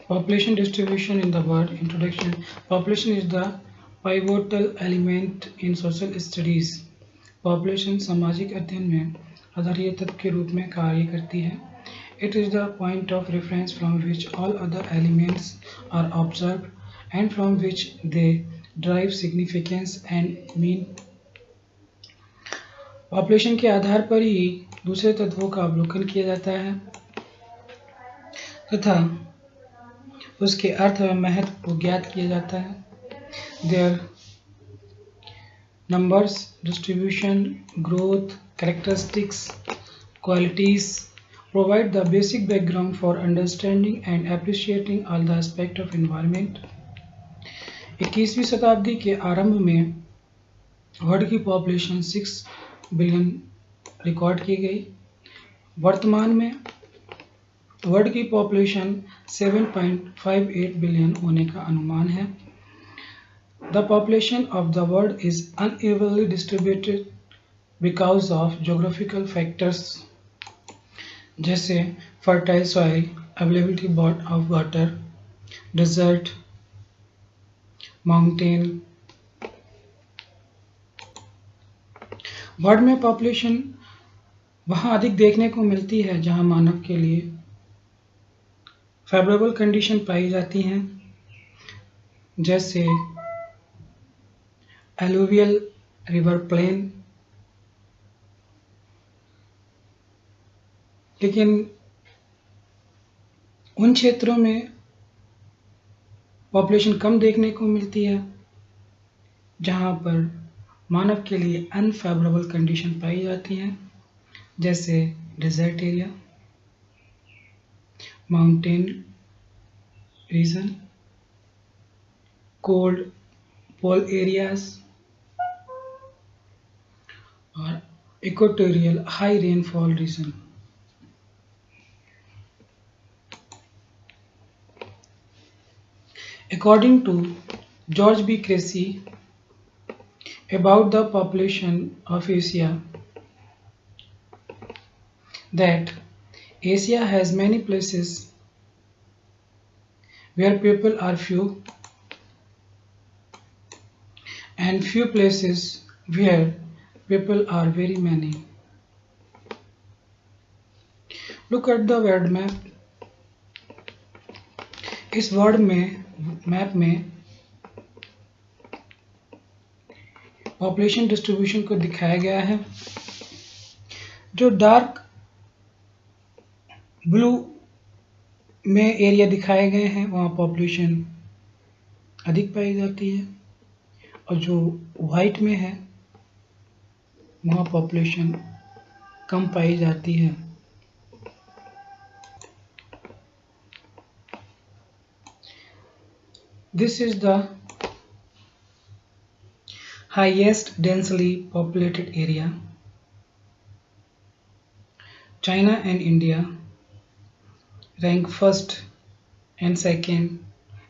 Population distribution in the world. Introduction. Population is the pivotal element in social studies. Population सामाजिक अध्ययन में आधारीय तत्व के रूप में कार्य करती है. It is the point of reference from which all other elements are observed and from which they derive significance and mean. Population के आधार पर ही दूसरे तत्वों का अवलोकन किया जाता है तथा उसके अर्थ व महत्व को ज्ञात किया जाता है. Their numbers, distribution, growth, characteristics, qualities provide the basic background for understanding and appreciating all the aspects of environment. 21वीं शताब्दी के आरंभ में वर्ल्ड की पॉपुलेशन 6 बिलियन रिकॉर्ड की गई. वर्तमान में वर्ल्ड की पॉपुलेशन 7.58 बिलियन होने का अनुमान है. The population of the world is unevenly distributed because of geographical factors जैसे fertile soil, availability of water, desert, mountain. World में पॉपुलेशन वहाँ अधिक देखने को मिलती है जहाँ मानव के लिए फेवरेबल कंडीशन पाई जाती हैं जैसे एलुवियल रिवर प्लेन. लेकिन उन क्षेत्रों में पॉपुलेशन कम देखने को मिलती है जहाँ पर मानव के लिए अनफेवरेबल कंडीशन पाई जाती हैं जैसे desert area, mountain region, cold pole areas और equatorial high rainfall region. According to George B. Cressy about the population of Asia, that Asia has many places where people are few and few places where people are very many. Look at the world map. इस world map में population distribution को दिखाया गया है. जो dark blue में area दिखाए गए हैं वहाँ पॉपुलेशन अधिक पाई जाती है और जो वाइट में है वहाँ पॉपुलेशन कम पाई जाती है. This is the highest densely populated area. China and India rank first and second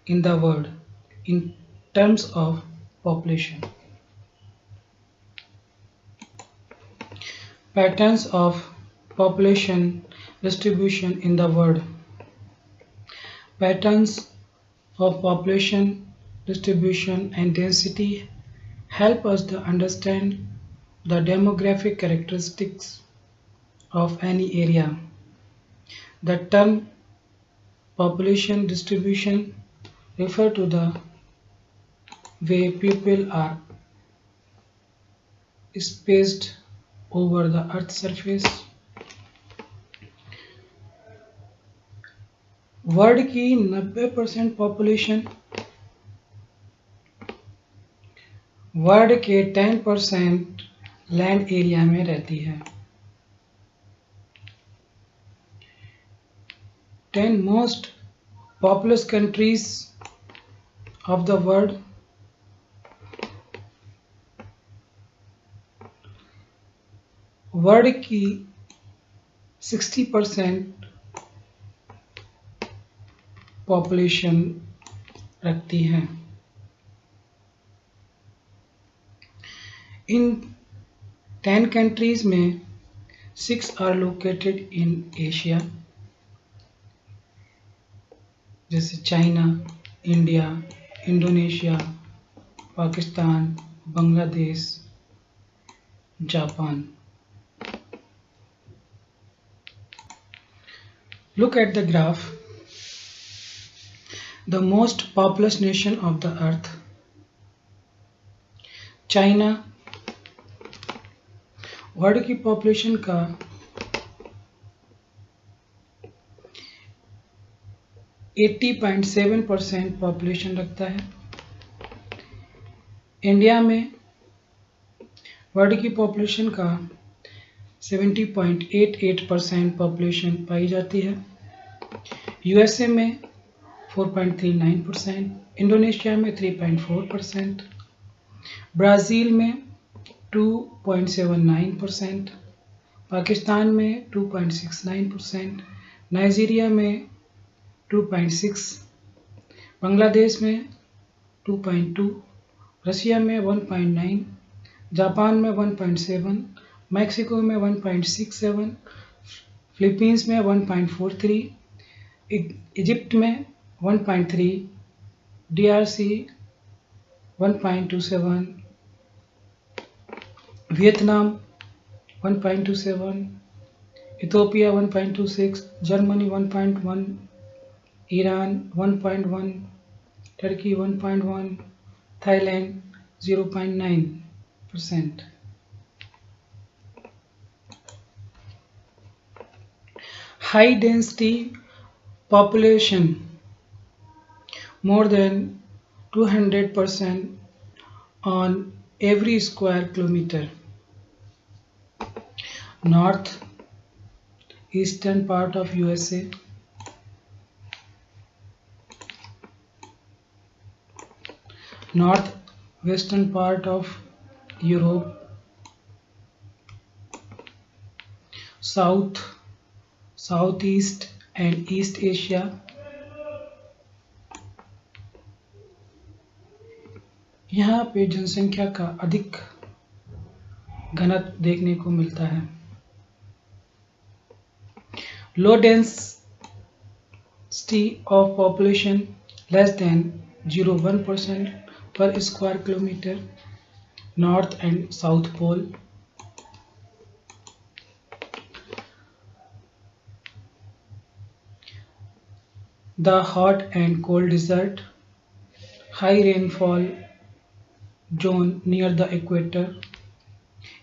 in the world in terms of population. Patterns of population distribution in the world. Patterns of population distribution and density help us to understand the demographic characteristics of any area. The term population distribution refer to the way people are spaced over the earth's surface. World की 90% population world के 10% land area में रहती है. 10 most populous countries of the world. World की 60% population रखती हैं. इन 10 countries में 6 are located in Asia. जैसे China, India, Indonesia, Pakistan, Bangladesh, Japan. Look at the graph. The most populous nation of the earth, China, world की population का 80.7% population रखता है. India में वर्ल्ड की पॉपुलेशन का 70.88% पॉपुलेशन पाई जाती है. यूएसए में 4.39%, इंडोनेशिया में 3.4%, ब्राज़ील में 2.79%, पाकिस्तान में 2.69%, नाइजीरिया में 2.6, बांग्लादेश में 2.2, रसिया में 1.9, जापान में 1.7, मैक्सिको में 1.67, फिलीपींस में 1.43, इजिप्ट में 1.3, DRC 1.27, Vietnam 1.27, Ethiopia 1.26, Germany 1.1, Iran 1.1, Turkey 1.1, Thailand 0.9%. High density population, more than 200% on every square kilometer. North eastern part of USA, north western part of Europe, south, southeast and East Asia, यहाँ पे जनसंख्या का अधिक घनत्व देखने को मिलता है. Low density of population, less than 0.1% per square kilometer, North and South Pole. The hot and cold desert, high rainfall zone near the equator,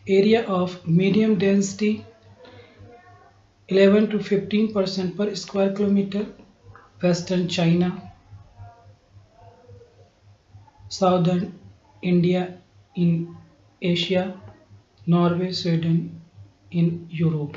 area of medium density 11 to 15% per square kilometer, Western China, Southern India in Asia, Norway, Sweden in Europe.